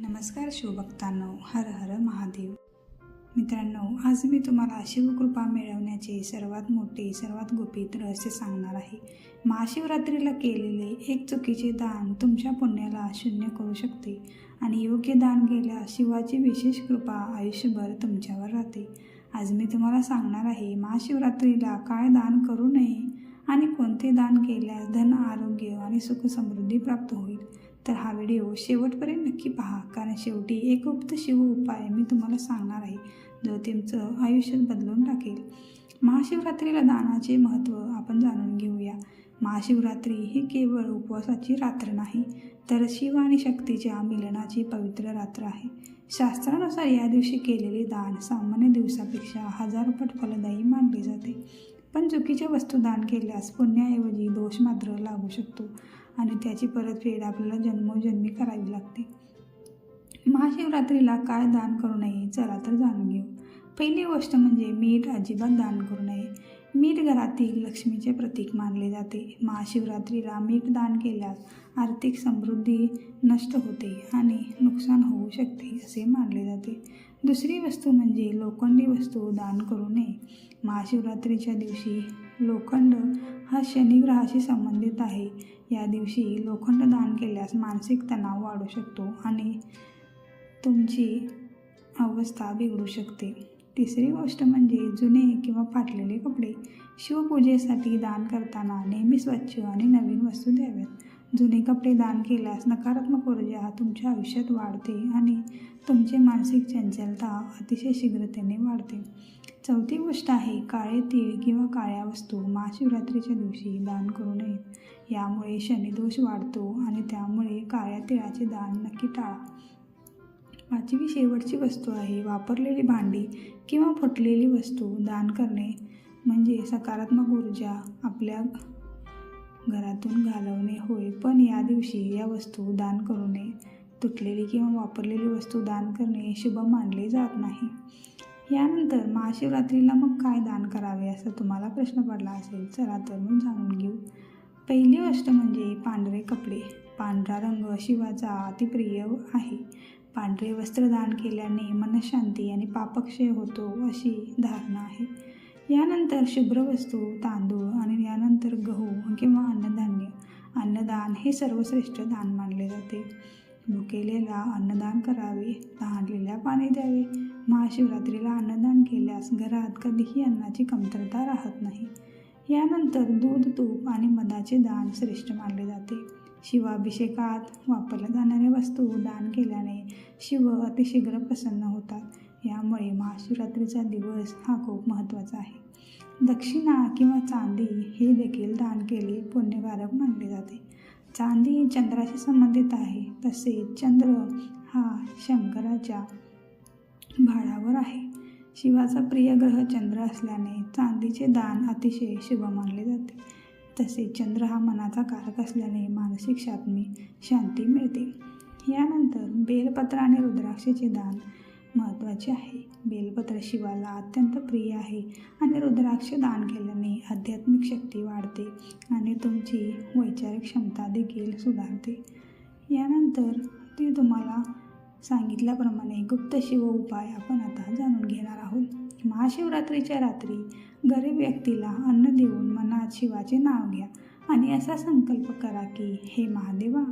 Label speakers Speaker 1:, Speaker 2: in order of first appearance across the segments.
Speaker 1: नमस्कार शिवभक्तांनो, हर हर महादेव. मित्रांनो, आज मी तुम्हाला शिवकृपा मिळवण्याचे सर्वात मोठे सर्वात गुपित रहस्य सांगणार आहे. महाशिवरात्रीला केलेले एक चुकीचे दान तुमच्या पुण्याला शून्य करू शकते आणि योग्य दान केल्यास शिवाची विशेष कृपा आयुष्यभर तुमच्यावर राहते. आज मी तुम्हाला सांगणार आहे महाशिवरात्रीला काय दान करू नये आणि कोणते दान केल्यास धन, आरोग्य आणि सुख समृद्धी प्राप्त होईल. तर हा व्हिडिओ शेवटपर्यंत नक्की पहा, कारण शेवटी एक गुप्त शिव उपाय मी तुम्हाला सांगणार आहे जो तुमचं आयुष्य बदलून टाकेल. महाशिवरात्रीला दानाचे महत्त्व आपण जाणून घेऊया. महाशिवरात्री ही केवळ उपवासाची रात्र नाही, तर शिव आणि शक्तीच्या मिलनाची पवित्र रात्र आहे. शास्त्रानुसार या दिवशी केलेले दान सामान्य दिवसापेक्षा 1000 पट फलदायी मानले जाते. पण चुकीच्या वस्तू दान केल्यास पुण्याऐवजी दोष मात्र लागू शकतो आणि त्याची परतफेड आपल्याला जन्मोजन्मी करावी लागते. महाशिवरात्रीला काय दान करू नये, चला तर जाणून घेऊ. पहिली गोष्ट म्हणजे मीठ अजिबात दान करू नये. मीठ घरातील लक्ष्मीचे प्रतीक मानले जाते. महाशिवरात्रीला मीठ दान केल्यास आर्थिक समृद्धी नष्ट होते आणि नुकसान होऊ शकते असे मानले जाते. दुसरी वस्तू म्हणजे लोखंडी वस्तू दान करू नये. महाशिवरात्रीच्या दिवशी लोखंड हा शनिग्रहाशी संबंधित आहे. या दिवशी लोखंड दान केल्यास मानसिक तणाव वाढू शकतो आणि तुमची अवस्था बिघडू शकते. तिसरी गोष्ट म्हणजे जुने किंवा फाटलेले कपडे. शिवपूजेसाठी दान करताना नेहमी स्वच्छ आणि नवीन वस्तू द्याव्यात. जुने कपडे दान केल्यास नकारात्मक ऊर्जा तुमच्या आयुष्यात वाढते आणि तुमची मानसिक चंचलता अतिशय शीघ्रतेने वाढते. चौथी गोष्ट आहे काळे तीळ किंवा काळ्या वस्तू महाशिवरात्रीच्या दिवशी दान करू नयेत. यामुळे शनिदोष वाढतो आणि त्यामुळे काळ्या तिळाचे दान नक्की टाळा. पाचवी शेवटची वस्तू आहे वापरलेली भांडी किंवा फुटलेली वस्तू दान करणे म्हणजे सकारात्मक ऊर्जा आपल्या घरातून घालवणे होय. पण या दिवशी या वस्तू दान करू नये. तुटलेली किंवा वापरलेली वस्तू दान करणे शुभ मानले जात नाही. यानंतर महाशिवरात्रीला मग काय दान करावे असा तुम्हाला प्रश्न पडला असेल, चला तर मग जाणून घेऊ. पहिली गोष्ट म्हणजे पांढरे कपडे. पांढरा रंग शिवाचा अतिप्रिय आहे. पांढरे वस्त्र दान केल्याने मनशांती आणि पापक्षय होतो अशी धारणा आहे. यानंतर शुभ्र वस्तू, तांदूळ आणि यानंतर गहू किंवा अन्नधान्य. अन्नदान हे सर्वश्रेष्ठ दान मानले जाते. भुकेलेला अन्नदान करावे, तहानलेल्या पाणी द्यावे. महाशिवरात्रीला अन्नदान केल्यास घरात कधीही अन्नाची कमतरता राहत नाही. यानंतर दूध, तूप आणि मधाचे दान श्रेष्ठ मानले जाते. शिवाभिषेकात वापरल्या जाणाऱ्या वस्तू दान केल्याने शिव अतिशीघ्र प्रसन्न होतात. यामुळे महाशिवरात्रीचा दिवस हा खूप महत्त्वाचा आहे. दक्षिणा किंवा चांदी हे देखील दान केले पुण्यकारक मानले जाते. चांदी चंद्राशी संबंधित आहे, तसेच चंद्र हा शंकराच्या भाळावर आहे. शिवाचा प्रिय ग्रह चंद्र असल्याने चांदीचे दान अतिशय शुभ मानले जाते. तसेच चंद्र हा मनाचा कारक असल्याने मानसिक शांती मिळते. यानंतर बेलपत्र आणि रुद्राक्षाचे दान महत्त्वाचे आहे. बेलपत्र शिवाला अत्यंत प्रिय आहे आणि रुद्राक्ष दान केल्याने आध्यात्मिक शक्ती वाढते आणि तुमची वैचारिक क्षमता देखील सुधारते. यानंतर ती तुम्हाला सांगितल्याप्रमाणे गुप्त शिव उपाय आपण आता जाणून घेणार आहोत. महाशिवरात्रीच्या रात्री गरीब व्यक्तीला अन्न देऊन मनात शिवाचे नाव घ्या आणि असा संकल्प करा की हे महादेवा,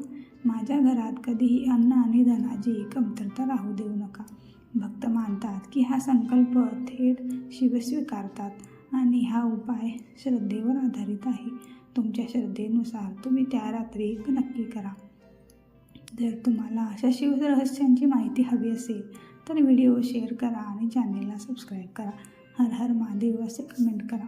Speaker 1: माझ्या घरात कधीही अन्न आणि धनाची कमतरता राहू देऊ नका. भक्त मानतात की हा संकल्प थेट शिव स्वीकारतात आणि हा उपाय श्रद्धेवर आधारित आहे. तुमच्या श्रद्धेनुसार तुम्ही त्या रात्री नक्की करा. जर तुम्हाला अशा शिवरहस्यांची माहिती हवी असेल तर व्हिडिओ शेअर करा आणि चॅनेलला सबस्क्राईब करा. हर हर महादेव असे कमेंट करा.